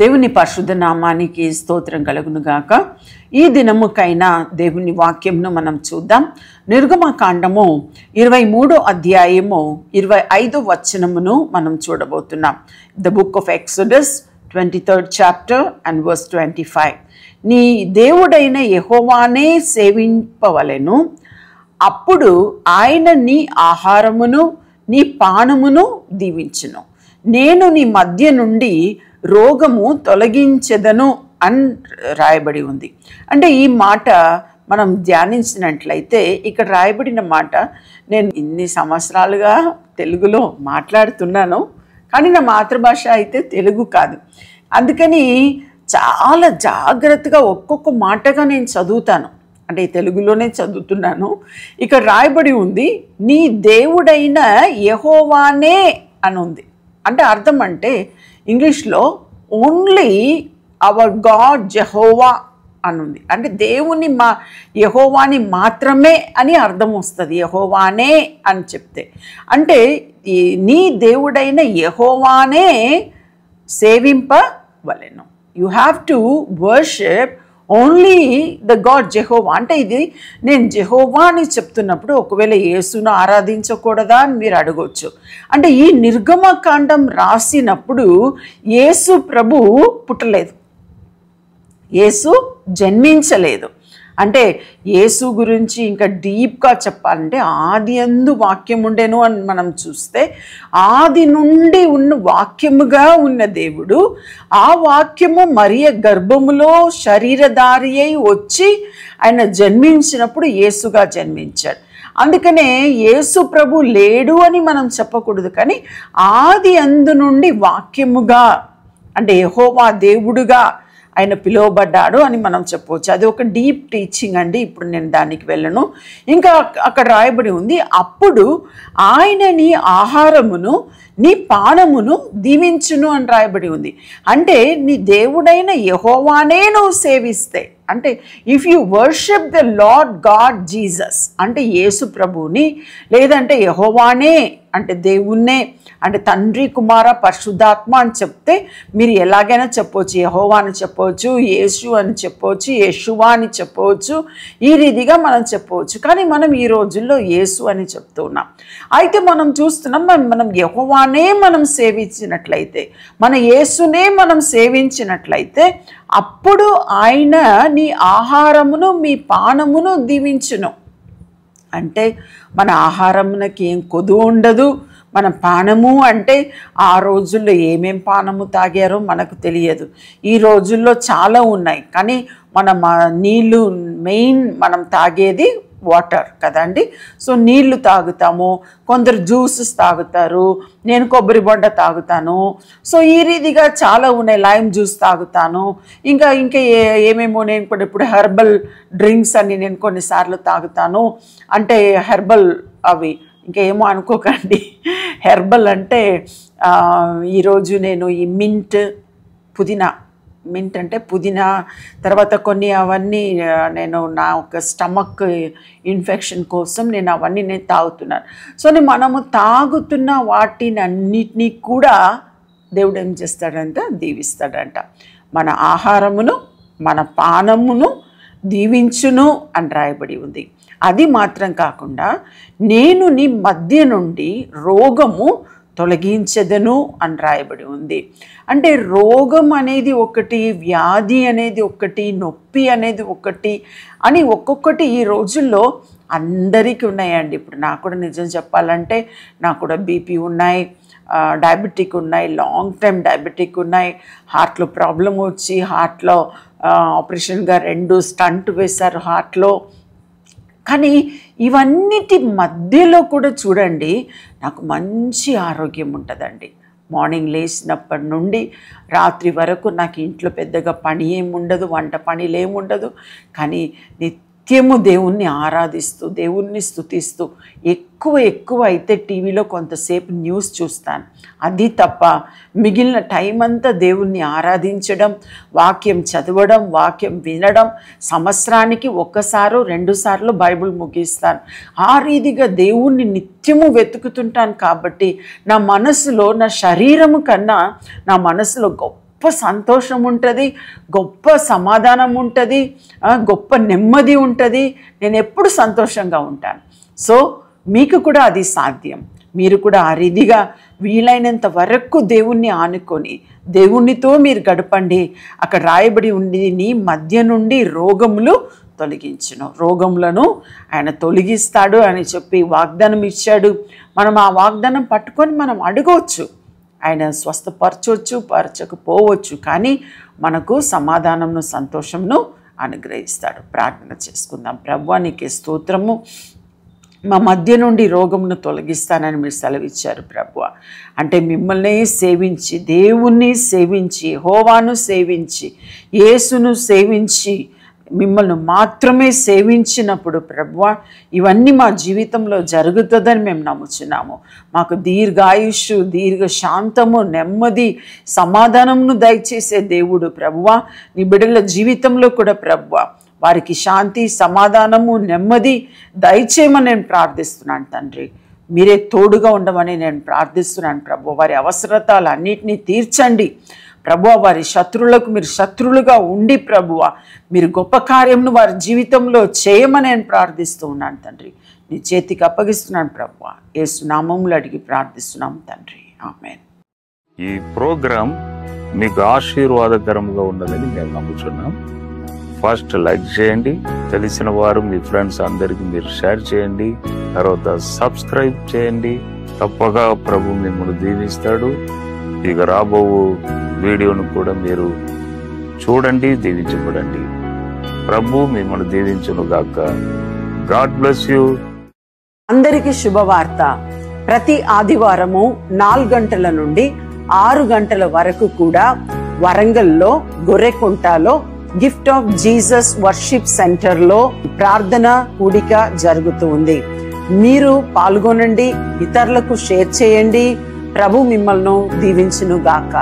దేవుని పరిశుద్ధ నామానికి స్తోత్రం కలుగును గాక. ఈ దినముకైనా దేవుని వాక్యంను మనం చూద్దాం. నిర్గమకాండము 23వ అధ్యాయము 25వ వచనమును మనం చూడబోతున్నాం. The book of exodus 23rd chapter and verse 25. నీ దేవుడైన యెహోవానే సేవింపవలెను, అప్పుడు ఆయన నీ ఆహారమును నీ పానమును దీవించును, నేను నీ మధ్య నుండి రోగము తొలగించెదను అని రాయబడి ఉంది. అంటే ఈ మాట మనం ధ్యానించినట్లయితే ఇక్కడ రాయబడిన మాట, నేను ఇన్ని సంవత్సరాలుగా తెలుగులో మాట్లాడుతున్నాను, కానీ నా మాతృభాష అయితే తెలుగు కాదు. అందుకని చాలా జాగ్రత్తగా ఒక్కొక్క మాటగా నేను చదువుతాను. అంటే తెలుగులోనే చదువుతున్నాను. ఇక్కడ రాయబడి ఉంది, నీ దేవుడైన యెహోవానే అని ఉంది. అంటే అర్థం అంటే ఇంగ్లీష్లో ఓన్లీ అవర్ గాడ్ జెహోవా అని ఉంది. అంటే దేవుని యెహోవాని మాత్రమే అని అర్థం వస్తుంది, యెహోవానే అని చెప్తే. అంటే నీ దేవుడైన యెహోవానే సేవింపవలెను. You have to worship only the god Jehovah. అంటే ఇది నేను జెహోవా అని చెప్తున్నప్పుడు ఒకవేళ యేసును ఆరాధించకూడదా అని మీరు అడగొచ్చు. అంటే ఈ నిర్గమకాండం రాసినప్పుడు యేసు ప్రభు పుట్టలేదు, యేసు జన్మించలేదు. అంటే యేసు గురించి ఇంకా డీప్గా చెప్పాలంటే ఆది యందు వాక్యం ఉండెను అని మనం చూస్తే, ఆది నుండి ఉన్న వాక్యముగా ఉన్న దేవుడు ఆ వాక్యము మరియ గర్భములో శరీరధారి అయి వచ్చి ఆయన జన్మించినప్పుడు యేసుగా జన్మించాడు. అందుకనే యేసు ప్రభు లేడు అని మనం చెప్పకూడదు, కానీ ఆది యందు నుండి వాక్యముగా అంటే యెహోవా దేవుడుగా ఆయన పిలువబడ్డాడు అని మనం చెప్పవచ్చు. అది ఒక డీప్ టీచింగ్ అండి, ఇప్పుడు నేను దానికి వెళ్ళను. ఇంకా అక్కడ రాయబడి ఉంది, అప్పుడు ఆయన నీ ఆహారమును నీ పానమును దీవించును అని రాయబడి ఉంది. అంటే నీ దేవుడైన యెహోవానే నువ్వు సేవిస్తే, అంటే if you worship the lord God Jesus, అంటే యేసు ప్రభువుని, లేదంటే యెహోవానే అంటే దేవుణ్ణే, అంటే తండ్రి కుమార పరిశుద్ధాత్మ అని చెప్తే మీరు ఎలాగైనా చెప్పవచ్చు, యెహోవా అని చెప్పవచ్చు, యేసు అని చెప్పవచ్చు, యెషువా అని చెప్పవచ్చు, ఈ రీతిగా మనం చెప్పవచ్చు. కానీ మనం ఈ రోజుల్లో యేసు అని చెప్తున్నాం. అయితే మనం చూస్తున్నాం, మనం యెహోవానే మనం సేవించినట్లయితే, మన యేసునే మనం సేవించినట్లయితే, అప్పుడు ఆయన నీ ఆహారమును మీ పానమును దీవించును. అంటే మన ఆహారమునకి ఏం కొదువు ఉండదు, మన పానము అంటే ఆ రోజుల్లో ఏమేం పానము తాగారో మనకు తెలియదు. ఈ రోజుల్లో చాలా ఉన్నాయి, కానీ మనం నీళ్ళు మెయిన్ మనం తాగేది వాటర్ కదండి. సో నీళ్లు తాగుతాము, కొందరు జ్యూసెస్ తాగుతారు, నేను కొబ్బరి బొండ తాగుతాను. సో ఈ రీతిగా చాలా ఉన్నాయి, లైమ్ జ్యూస్ తాగుతాను, ఇంకా ఏమేమో. నేను కూడా ఇప్పుడు హెర్బల్ డ్రింక్స్ అని నేను కొన్నిసార్లు తాగుతాను. అంటే హెర్బల్ అవి ఇంకా ఏమో అనుకోకండి, హెర్బల్ అంటే ఈరోజు నేను ఈ మింట్ అంటే పుదీనా, తర్వాత కొన్ని అవన్నీ నేను నా ఒక స్టమక్ ఇన్ఫెక్షన్ కోసం నేను అవన్నీ తాగుతున్నాను. సో మనము తాగుతున్న వాటిని అన్నిటినీ కూడా దేవుడు ఏం చేస్తాడంట, దీవిస్తాడంట. మన ఆహారమును మన పానమును దీవించును అని రాయబడి ఉంది. అది మాత్రం కాకుండా నేను నీ మధ్య నుండి రోగము తొలగించెదను అని రాయబడి ఉంది. అంటే రోగం అనేది ఒకటి, వ్యాధి అనేది ఒకటి, నొప్పి అనేది ఒకటి అని ఒక్కొక్కటి ఈ రోజుల్లో అందరికీ ఉన్నాయండి. ఇప్పుడు నాకు కూడా నిజం చెప్పాలంటే నాకు కూడా బీపీ ఉన్నాయి, డయాబెటిక్ ఉన్నాయి, లాంగ్ టైం డయాబెటిక్ ఉన్నాయి, హార్ట్లో ప్రాబ్లం వచ్చి హార్ట్లో ఆపరేషన్గా 2 స్టంట్ వేశారు హార్ట్లో. కానీ ఇవన్నిటి మధ్యలో కూడా చూడండి, నాకు మంచి ఆరోగ్యం ఉంటుందండి. మార్నింగ్ లేచినప్పటి నుండి రాత్రి వరకు నాకు ఇంట్లో పెద్దగా పని ఏముండదు, వంట పనిలు ఏముండదు, కానీ నిత్యము దేవుణ్ణి ఆరాధిస్తూ దేవుణ్ణి స్తుతిస్తూ ఎక్కువ అయితే టీవీలో కొంతసేపు న్యూస్ చూస్తాను. అది తప్ప మిగిలిన టైం అంతా దేవుణ్ణి ఆరాధించడం, వాక్యం చదవడం, వాక్యం వినడం. సంవత్సరానికి 1-2 సార్లు బైబిల్ ముగిస్తాను. ఆ రీతిగా దేవుణ్ణి నిత్యము వెతుకుతుంటాను. కాబట్టి నా మనసులో, నా శరీరము కన్నా నా మనసులో గొప్ప గొప్ప సంతోషం ఉంటుంది, గొప్ప సమాధానం ఉంటుంది, గొప్ప నెమ్మది ఉంటుంది. నేను ఎప్పుడు సంతోషంగా ఉంటాను. సో మీకు కూడా అది సాధ్యం. మీరు కూడా ఆ రీతిగా వీలైనంత వరకు దేవుణ్ణి ఆనుకొని దేవునితో మీరు గడపండి. అక్కడ రాయబడి ఉంది, నీ మధ్య నుండి రోగములు తొలగించును. రోగములను ఆయన తొలగిస్తాడు అని చెప్పి వాగ్దానం ఇచ్చాడు. మనం ఆ వాగ్దానం పట్టుకొని మనం అడగవచ్చు. ఆయన స్వస్థపరచవచ్చు, పరచకపోవచ్చు, కానీ మనకు సమాధానంను సంతోషంను అనుగ్రహిస్తాడు. ప్రార్థన చేసుకుందాం. ప్రభువా నీకే స్తోత్రము. మా మధ్య నుండి రోగమును తొలగిస్తానని మీరు సెలవిచ్చారు ప్రభువా. అంటే మిమ్మల్ని సేవించి, దేవుణ్ణి సేవించి, యెహోవాను సేవించి, యేసును సేవించి, మిమ్మల్ని మాత్రమే సేవించినప్పుడు ప్రభువా ఇవన్నీ మా జీవితంలో జరుగుతుందని మేము నమ్ముచున్నాము. మాకు దీర్ఘాయుష్షు, దీర్ఘ శాంతము, నెమ్మది, సమాధానమును దయచేసే దేవుడు ప్రభువా. నీ బిడ్డల జీవితంలో కూడా ప్రభువా వారికి శాంతి, సమాధానము, నెమ్మది దయచేయమని నేను ప్రార్థిస్తున్నాను తండ్రి. మీరే తోడుగా ఉండమని నేను ప్రార్థిస్తున్నాను ప్రభు. వారి అవసరతలన్నిటినీ తీర్చండి ప్రభువా. వారి శత్రువులకు మీరు శత్రువులుగా ఉండి ప్రభువా మీరు గొప్ప కార్యమును వారి జీవితంలో చేయమని నేను ప్రార్థిస్తూ ఉన్నాను తండ్రి. నీ చేతికి అప్పగిస్తున్నాను ప్రభువా. యేసు నామములో అడిగి ప్రార్థిస్తున్నాం తండ్రి. ఆమేన్. ఈ ప్రోగ్రాం మీకు ఆశీర్వాదకరంగా ఉన్నదని మేము నమ్ముతున్నాం. ఫస్ట్ లైక్ చేయండి, తెలిసిన వారు మీ ఫ్రెండ్స్ అందరికీ మీరు షేర్ చేయండి, తర్వాత సబ్స్క్రైబ్ చేయండి. తప్పగా ప్రభు మిమ్మల్ని దీవిస్తాడు. ఇక రాబో వీడియోను కూడా మీరు చూడండి, దీవించబడండి. ప్రభు మిమ్మల్ని దీవించును గాక. God bless you. అందరికీ శుభవార్త. ప్రతి ఆదివారము 4 గంటల నుండి 6 గంటల వరకు కూడా వరంగల్లో గొర్రెకుంటలో గిఫ్ట్ ఆఫ్ జీసస్ వర్షిప్ సెంటర్లో ప్రార్థన కూడిక జరుగుతూ ఉంది. మీరు పాల్గొనండి, ఇతరులకు షేర్ చేయండి. ప్రభు మిమ్మల్ని దీవించును గాక.